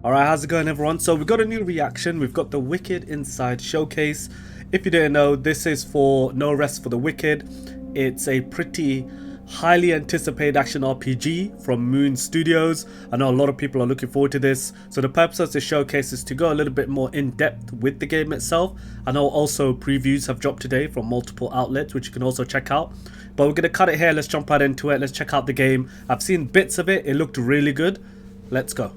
Alright, how's it going everyone? So we've got a new reaction. We've got the Wicked Inside Showcase. If you didn't know, this is for No Rest for the Wicked. It's a pretty highly anticipated action RPG from Moon Studios. I know a lot of people are looking forward to this. So the purpose of this showcase is to go a little bit more in depth with the game itself. I know also previews have dropped today from multiple outlets, which you can also check out. But we're going to cut it here. Let's jump right into it. Let's check out the game. I've seen bits of it. It looked really good. Let's go.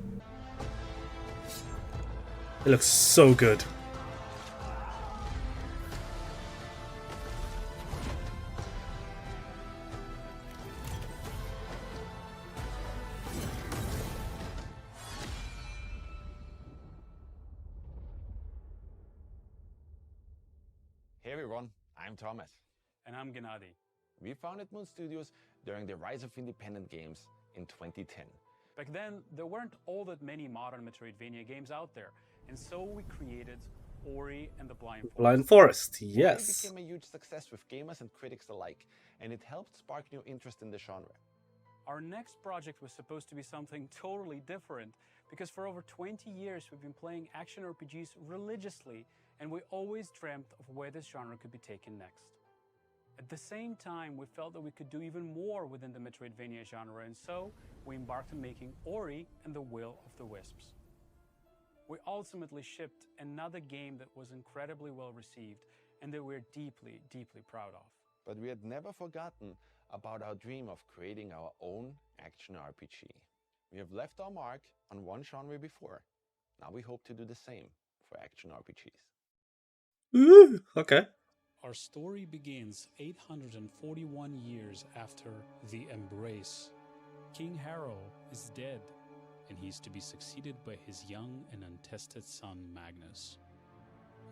It looks so good. Hey everyone, I'm Thomas. And I'm Gennady. We founded Moon Studios during the rise of independent games in 2010. Back then, there weren't all that many modern Metroidvania games out there, and so we created Ori and the Blind Forest. Blind Forest, Ori yes. became a huge success with gamers and critics alike, and it helped spark new interest in the genre. Our next project was supposed to be something totally different, because for over 20 years we've been playing action RPGs religiously, and we always dreamt of where this genre could be taken next. At the same time, we felt that we could do even more within the Metroidvania genre, and so we embarked on making Ori and the Will of the Wisps. We ultimately shipped another game that was incredibly well received and that we're deeply, deeply proud of. But we had never forgotten about our dream of creating our own action RPG. We have left our mark on one genre before. Now we hope to do the same for action RPGs. Ooh, okay. Our story begins 841 years after the Embrace. King Harrow is dead, and he's to be succeeded by his young and untested son Magnus.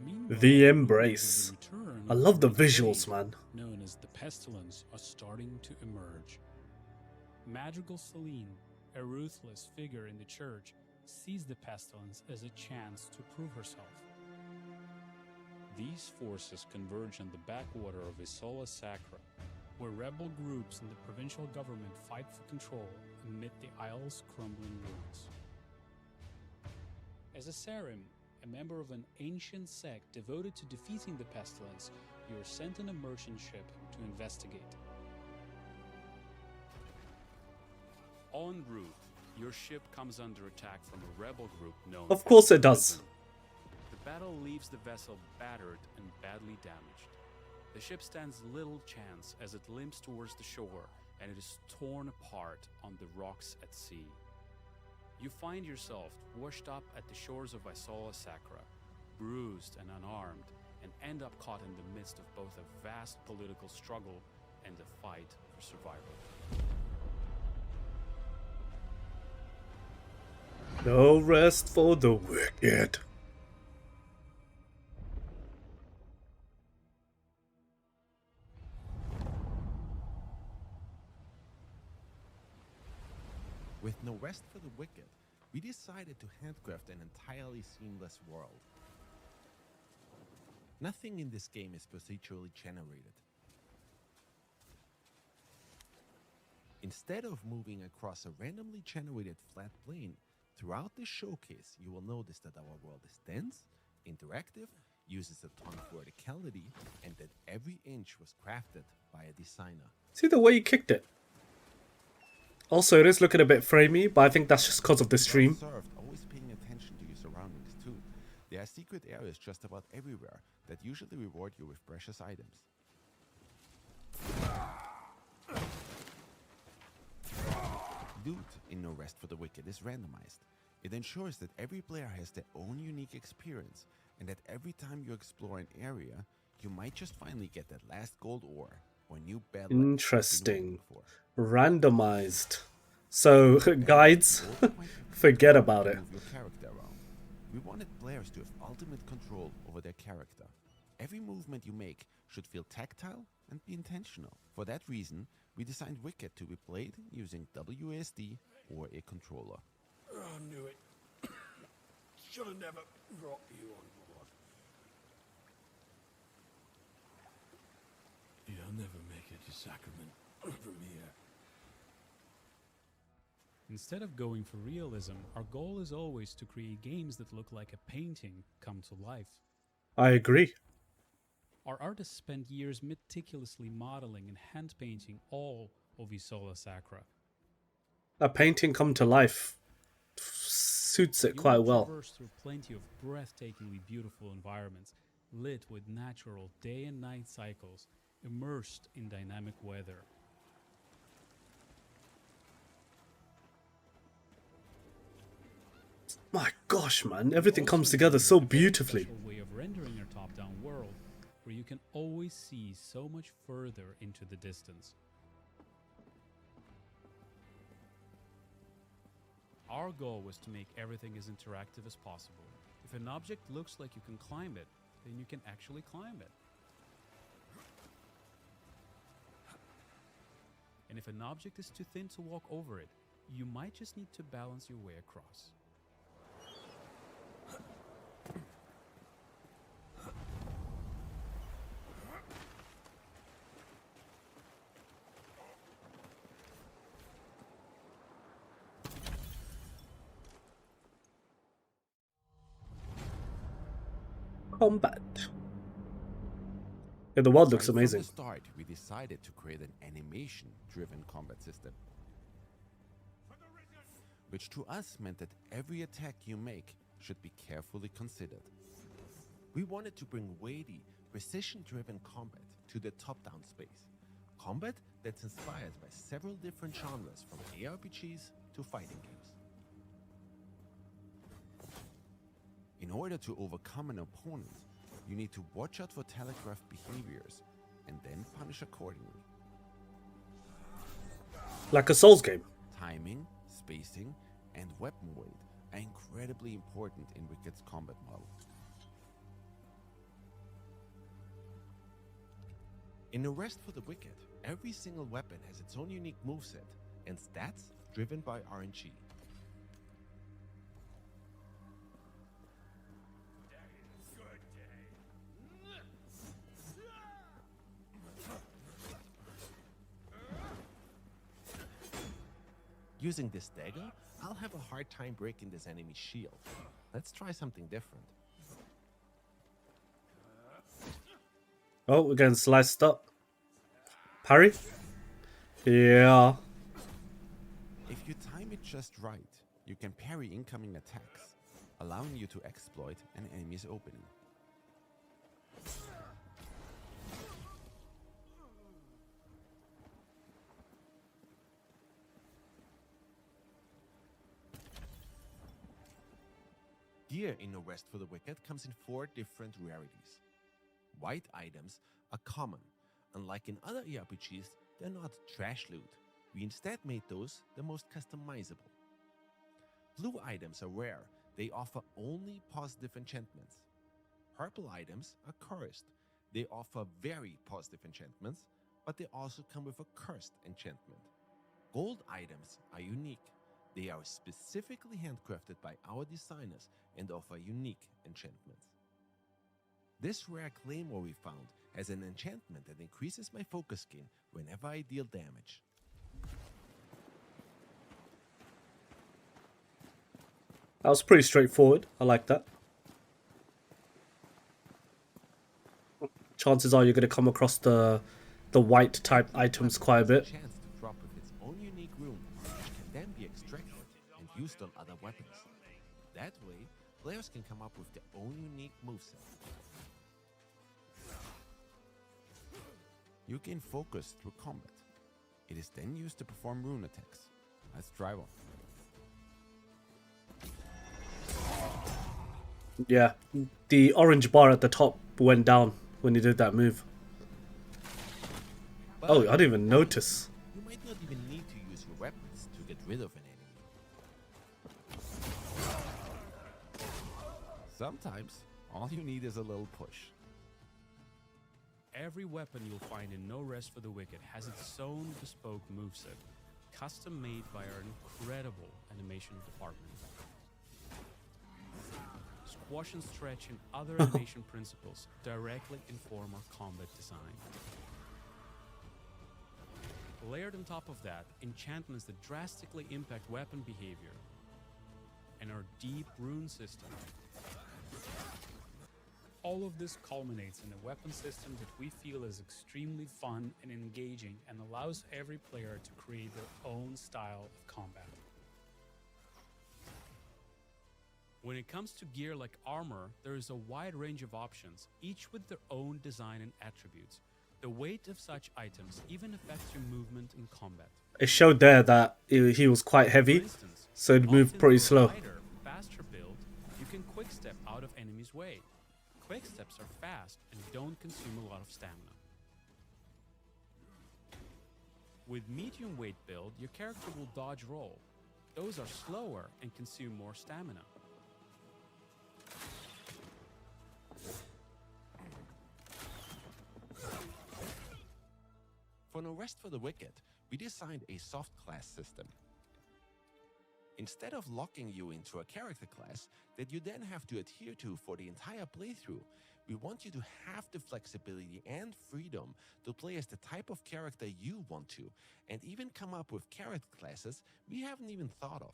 Meanwhile, The Embrace. the return I of love the a great visuals, plague, man. known as the Pestilence, are starting to emerge. Magical Celine, a ruthless figure in the church, sees the Pestilence as a chance to prove herself. These forces converge on the backwater of Isola Sacra, where rebel groups and the provincial government fight for control amid the isle's crumbling ruins. As a Sarim, a member of an ancient sect devoted to defeating the Pestilence, you are sent on a merchant ship to investigate. En route, your ship comes under attack from a rebel group known Of course as it does. Prison. The battle leaves the vessel battered and badly damaged. The ship stands little chance as it limps towards the shore, and it is torn apart on the rocks at sea. You find yourself washed up at the shores of Isola Sacra, bruised and unarmed, and end up caught in the midst of both a vast political struggle and a fight for survival. No rest for the wicked. With no rest for the wicked, we decided to handcraft an entirely seamless world. Nothing in this game is procedurally generated. Instead of moving across a randomly generated flat plane, throughout this showcase you will notice that our world is dense, interactive, uses a ton of verticality, and that every inch was crafted by a designer. See the way he kicked it. Also, it is looking a bit framey, but I think that's just because of the stream. Well served, always paying attention to your surroundings too. There are secret areas just about everywhere that usually reward you with precious items. Loot in No Rest for the Wicked is randomized. It ensures that every player has their own unique experience, and that every time you explore an area, you might just finally get that last gold ore or new battle axe you've been Interesting. waiting for. Randomized. So, guides, You also might be forget able about to it. move your character around. We wanted players to have ultimate control over their character. Every movement you make should feel tactile and be intentional. For that reason, we designed Wicked to be played using WASD or a controller. I knew it. Should have never brought you on board. You'll never make it to Sacrament from here. Instead of going for realism, our goal is always to create games that look like a painting come to life. I agree. Our artists spent years meticulously modeling and hand painting all of Isola Sacra. A painting come to life suits it You quite will well. traverse through plenty of breathtakingly beautiful environments, lit with natural day and night cycles, immersed in dynamic weather. My gosh, man, everything Also comes together so include a very beautifully. special way of rendering your top-down world, where you can always see so much further into the distance. Our goal was to make everything as interactive as possible. If an object looks like you can climb it, then you can actually climb it. And if an object is too thin to walk over it, you might just need to balance your way across. Combat. Yeah, the world looks Right amazing. From the start, we decided to create an animation-driven combat system, which to us meant that every attack you make should be carefully considered. We wanted to bring weighty, precision-driven combat to the top-down space. Combat that's inspired by several different genres, from ARPGs to fighting games. In order to overcome an opponent, you need to watch out for telegraphed behaviors and then punish accordingly. Like a Souls game. Timing, spacing, and weapon weight are incredibly important in Wicked's combat model. In Arrest for the Wicked, every single weapon has its own unique moveset and stats driven by RNG. Using this dagger, I'll have a hard time breaking this enemy's shield. Let's try something different. Oh, we're getting sliced up. Parry? Yeah. If you time it just right, you can parry incoming attacks, allowing you to exploit an enemy's opening. Gear in Arrest for the Wicked comes in 4 different rarities. White items are common. Unlike in other ARPGs, they're not trash loot. We instead made those the most customizable. Blue items are rare. They offer only positive enchantments. Purple items are cursed. They offer very positive enchantments, but they also come with a cursed enchantment. Gold items are unique. They are specifically handcrafted by our designers and offer unique enchantments. This rare claymore we found has an enchantment that increases my focus gain whenever I deal damage. That was pretty straightforward. I like that. Chances are you're going to come across the white type items quite a bit. Chance to drop with its own unique rune, which can then be extracted and used on other weapons. That way, players can come up with their own unique moveset. You gain focus through combat. It is then used to perform rune attacks. Let's try one. Yeah, the orange bar at the top went down when you did that move. Oh, I didn't even notice. You might not even need to use your weapons to get rid of an enemy. Sometimes, all you need is a little push. Every weapon you'll find in No Rest for the Wicked has its own bespoke moveset, custom made by our incredible animation department. Squash and stretch and other animation principles directly inform our combat design. Layered on top of that, enchantments that drastically impact weapon behavior, and our deep rune system. All of this culminates in a weapon system that we feel is extremely fun and engaging and allows every player to create their own style of combat. When it comes to gear like armor, there is a wide range of options, each with their own design and attributes. The weight of such items even affects your movement in combat. It showed there that he was quite heavy, For instance, so it moved opting pretty for a slow. lighter, faster build, you can quick step out of enemies' way. Quick steps are fast and don't consume a lot of stamina. With medium weight build, your character will dodge roll. Those are slower and consume more stamina. For No Rest for the Wicked, we designed a soft class system. Instead of locking you into a character class that you then have to adhere to for the entire playthrough, we want you to have the flexibility and freedom to play as the type of character you want to, and even come up with character classes we haven't even thought of.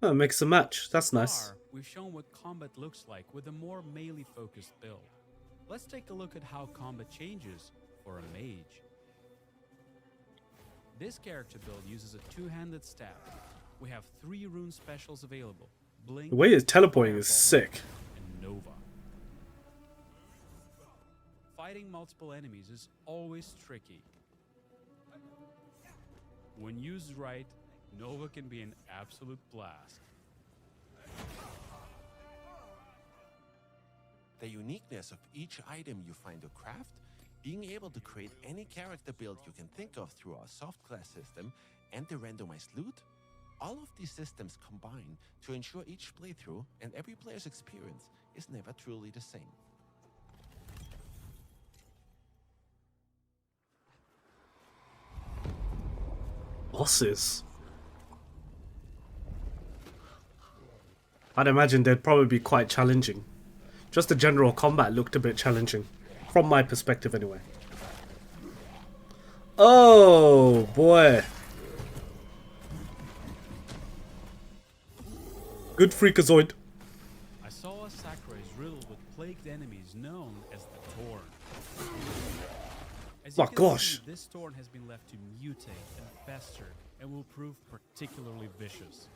Oh, mix and match. That's So nice. far, we've shown what combat looks like with a more melee-focused build. Let's take a look at how combat changes for a mage. This character build uses a two-handed staff. We have 3 rune specials available: Blink, The way it's teleporting is Fireball, sick. and Nova. Fighting multiple enemies is always tricky. When used right, Nova can be an absolute blast. The uniqueness of each item you find or craft, being able to create any character build you can think of through our soft class system, and the randomized loot, all of these systems combine to ensure each playthrough and every player's experience is never truly the same. Bosses. I'd imagine they'd probably be quite challenging. Just the general combat looked a bit challenging. From my perspective, anyway. Oh, boy. Good freakazoid. I saw a Sakura is riddled with plagued enemies known as the Torn. As you My can gosh. see, this Torn has been left to mutate and fester and will prove particularly vicious.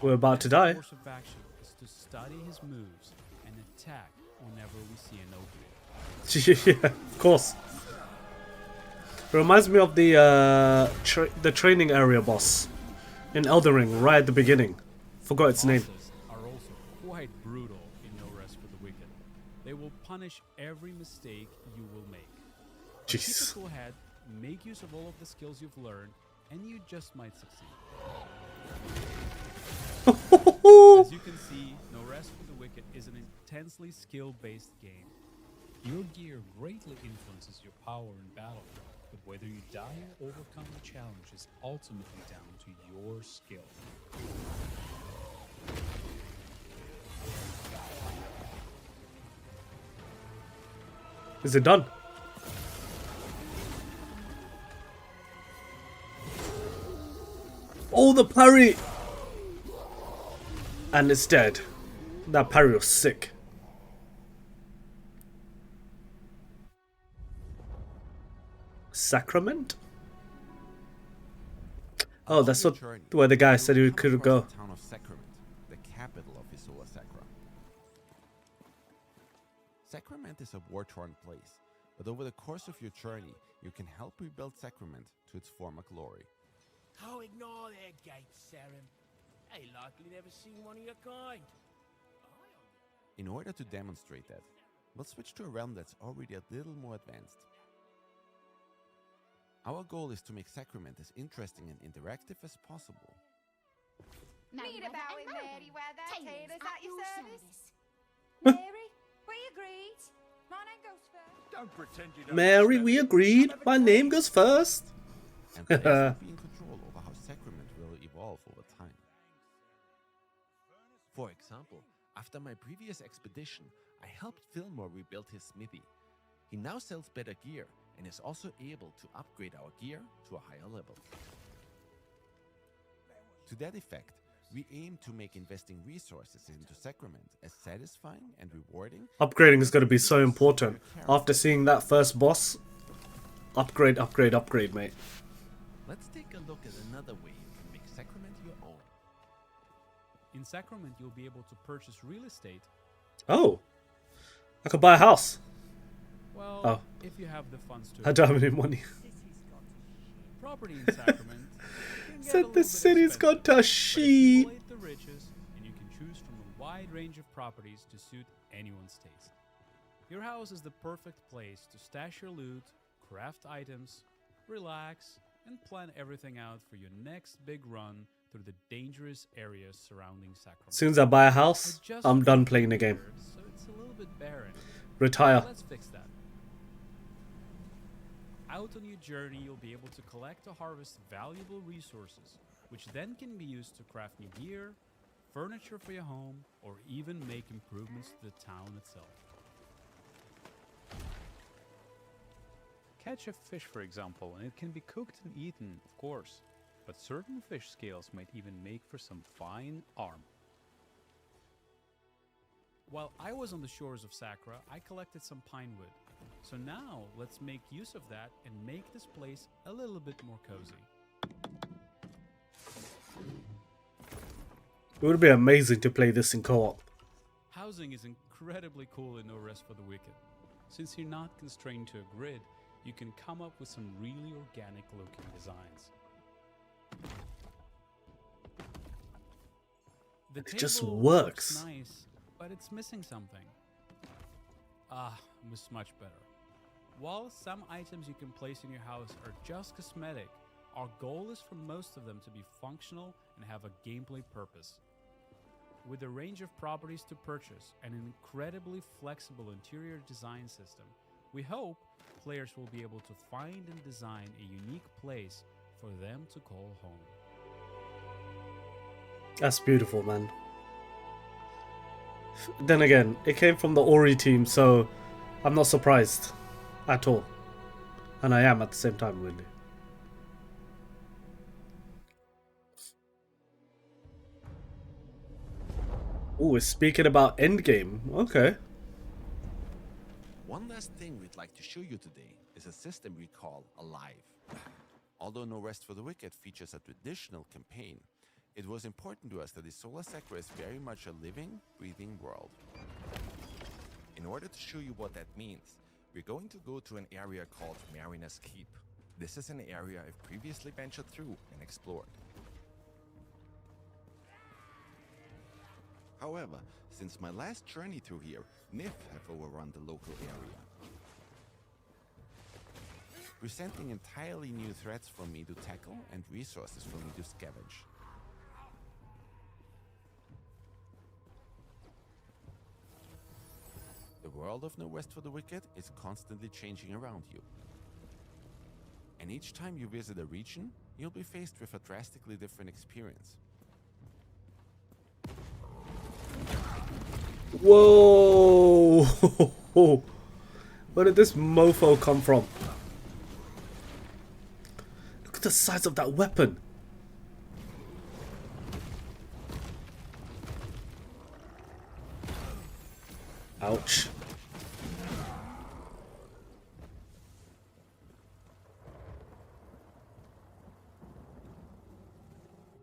We're about to Best die. course of action is to study his moves and attack whenever we see an opening. Yeah, of course. It reminds me of the training area boss in Elden Ring right at the beginning. Forgot its name. Bosses are also quite brutal in No Rest for the Wicked. They will punish every mistake you will make. But keep a Jeez. cool head, make use of all of the skills you've learned, and you just might succeed. As you can see, No Rest for the Wicked is an intensely skill-based game. Your gear greatly influences your power in battle, but whether you die or overcome the challenge is ultimately down to your skill. Is it done? Oh, the parry! And it's dead. That parry was sick. Sacrament? Oh, that's what where the guy said he could go. The town of Sacrament, the capital of Isola Sacra. Sacrament is a war-torn place, but over the course of your journey, you can help rebuild Sacrament to its former glory. Oh, ignore their gates, Saren. They likely never seen one of your kind. In order to demonstrate that, we'll switch to a realm that's already a little more advanced. Our goal is to make Sacrament as interesting and interactive as possible. Need a bow in Mary where their tailors at your service. Mary, we agreed. My name goes first. Don't pretend you don't Mary, understand. we agreed. My name goes first. And players will be in control over how Sacrament will evolve over time. For example, after my previous expedition, I helped Fillmore rebuild his smithy. He now sells better gear and is also able to upgrade our gear to a higher level. To that effect, we aim to make investing resources into Sacrament as satisfying and rewarding. Upgrading is going to be so important. After seeing that first boss, upgrade, upgrade, upgrade, mate. Let's take a look at another way you can make Sacrament your own. In Sacrament, you'll be able to purchase real estate. Oh, I could buy a house. Well, if you have the funds to. I don't have any money. Property in Sacrament. Said the city's got to sheep. sheep. The riches, and you can choose from a wide range of properties to suit anyone's taste. Your house is the perfect place to stash your loot, craft items, relax, and plan everything out for your next big run through the dangerous areas surrounding Sacrament. As soon as I buy a house, I'm done playing the game. So it's a little bit barren. Retire. Let's fix that. Out on your journey, you'll be able to collect or harvest valuable resources, which then can be used to craft new gear, furniture for your home, or even make improvements to the town itself. Catch a fish, for example, and it can be cooked and eaten, of course, but certain fish scales might even make for some fine armor. While I was on the shores of Sacra, I collected some pine wood. So now, let's make use of that and make this place a little bit more cozy. It would be amazing to play this in co-op. Housing is incredibly cool in No Rest for the Wicked. Since you're not constrained to a grid, you can come up with some really organic looking designs. The It just table works. looks nice, but it's missing something. Much better. While some items you can place in your house are just cosmetic, our goal is for most of them to be functional and have a gameplay purpose. With a range of properties to purchase and an incredibly flexible interior design system, we hope players will be able to find and design a unique place for them to call home. That's beautiful, man. Then again, it came from the Ori team, so I'm not surprised at all. And I am at the same time, really. Ooh, it's speaking about endgame. Okay. One last thing we'd like to show you today is a system we call Alive. Although No Rest for the Wicked features a traditional campaign, it was important to us that the Solar Sacra is very much a living, breathing world. In order to show you what that means, we're going to go to an area called Mariner's Keep. This is an area I've previously ventured through and explored. However, since my last journey through here, Nif have overrun the local area, presenting entirely new threats for me to tackle and resources for me to scavenge. The world of No Rest for the Wicked is constantly changing around you. And each time you visit a region, you'll be faced with a drastically different experience. Whoa! Where did this mofo come from? Look at the size of that weapon. Ouch.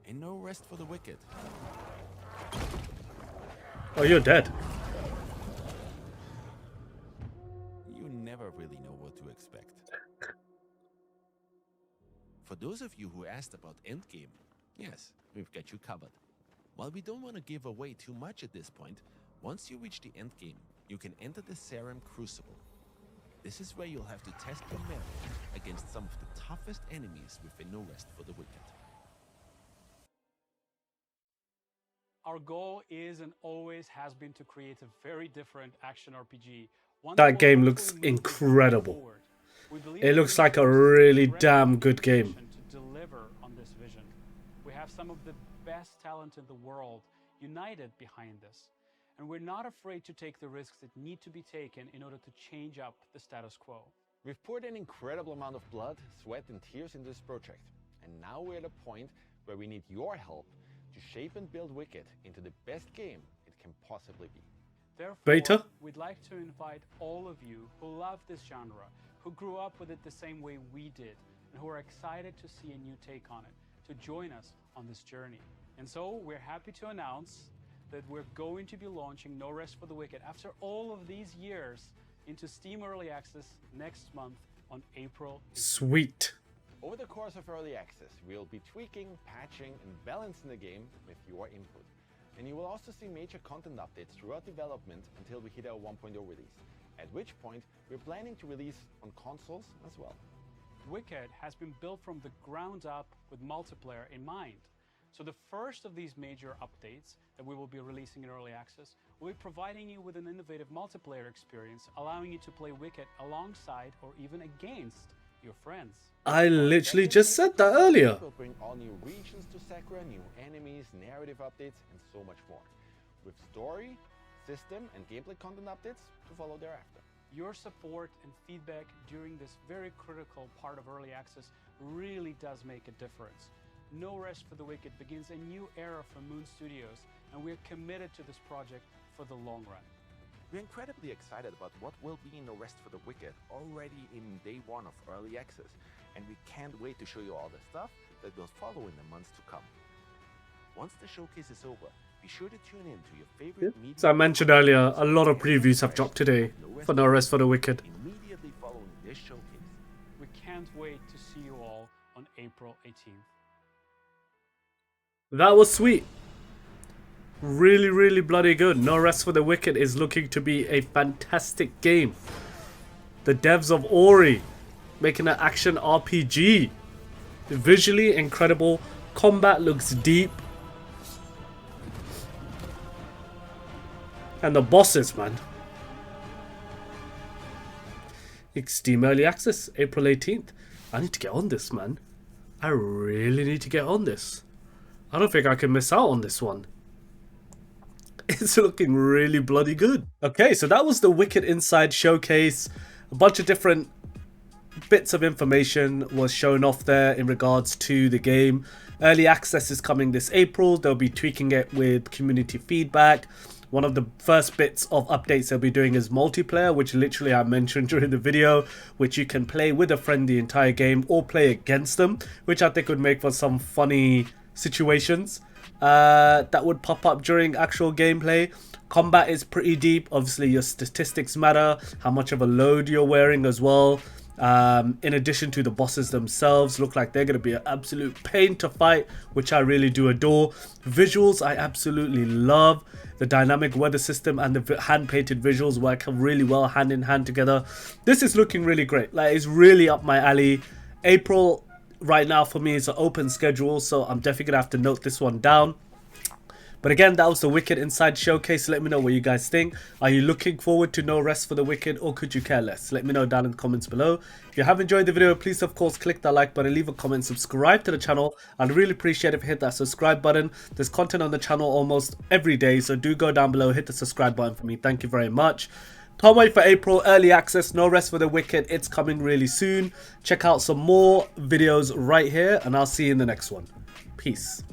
And no rest for the wicked. Oh, you're dead. You never really know what to expect. For those of you who asked about endgame, yes, we've got you covered. While we don't want to give away too much at this point, once you reach the endgame, you can enter the Serum Crucible. This is where you'll have to test your metal against some of the toughest enemies within No Rest for the Wicked. Our goal is and always has been to create a very different action RPG. That game looks incredible. It looks like a really damn good game. To deliver on this vision. We have some of the best talent in the world united behind this. And we're not afraid to take the risks that need to be taken in order to change up the status quo. We've poured an incredible amount of blood, sweat and tears into this project, and now we're at a point where we need your help to shape and build Wicked into the best game it can possibly be. Therefore, Beta? we'd like to invite all of you who love this genre, who grew up with it the same way we did, and who are excited to see a new take on it, to join us on this journey. And so we're happy to announce that we're going to be launching No Rest for the Wicked after all of these years into Steam Early Access next month on April 18th. Sweet. Over the course of Early Access, we'll be tweaking, patching and balancing the game with your input. And you will also see major content updates throughout development until we hit our 1.0 release, at which point we're planning to release on consoles as well. Wicked has been built from the ground up with multiplayer in mind. So the first of these major updates that we will be releasing in Early Access will be providing you with an innovative multiplayer experience, allowing you to play Wicked alongside or even against your friends. I literally just said that earlier. We'll bring all new regions to Sakura, new enemies, narrative updates, and so much more, with story, system, and gameplay content updates to follow thereafter. Your support and feedback during this very critical part of Early Access really does make a difference. No Rest for the Wicked begins a new era for Moon Studios, and we're committed to this project for the long run. We're incredibly excited about what will be No Rest for the Wicked already in day one of Early Access, and we can't wait to show you all the stuff that will follow in the months to come. Once the showcase is over, be sure to tune in to your favorite media. As I mentioned earlier, a lot of previews have dropped today for No Rest for the Wicked. Immediately following this showcase. We can't wait to see you all on April 18th. That was sweet. Really, really bloody good. No Rest for the Wicked is looking to be a fantastic game. The devs of Ori making an action RPG. Visually incredible. Combat looks deep. And the bosses, man. Steam Early Access, April 18th. I need to get on this, man. I really need to get on this. I don't think I can miss out on this one. It's looking really bloody good. Okay, so that was the Wicked Inside showcase. A bunch of different bits of information was shown off there in regards to the game. Early access is coming this April. They'll be tweaking it with community feedback. One of the first bits of updates they'll be doing is multiplayer, which literally I mentioned during the video, which you can play with a friend the entire game or play against them, which I think would make for some funny situations that would pop up during actual gameplay. Combat is pretty deep. Obviously your statistics matter, how much of a load you're wearing as well. In addition to the bosses themselves, look like they're going to be an absolute pain to fight, which I really do adore. Visuals I absolutely love. The dynamic weather system and the hand-painted visuals work really well hand in hand together. This is looking really great. Like, it's really up my alley. April right now for me is an open schedule, so I'm definitely gonna have to note this one down. But again, that was the Wicked Inside showcase. Let me know what you guys think. Are you looking forward to No Rest for the Wicked, or could you care less? Let me know down in the comments below. If you have enjoyed the video, please of course click that like button, leave a comment, subscribe to the channel. I'd really appreciate it if you hit that subscribe button. There's content on the channel almost every day, so do go down below, hit the subscribe button for me. Thank you very much. Can't wait for April Early Access, No Rest for the Wicked. It's coming really soon. Check out some more videos right here, and I'll see you in the next one. Peace.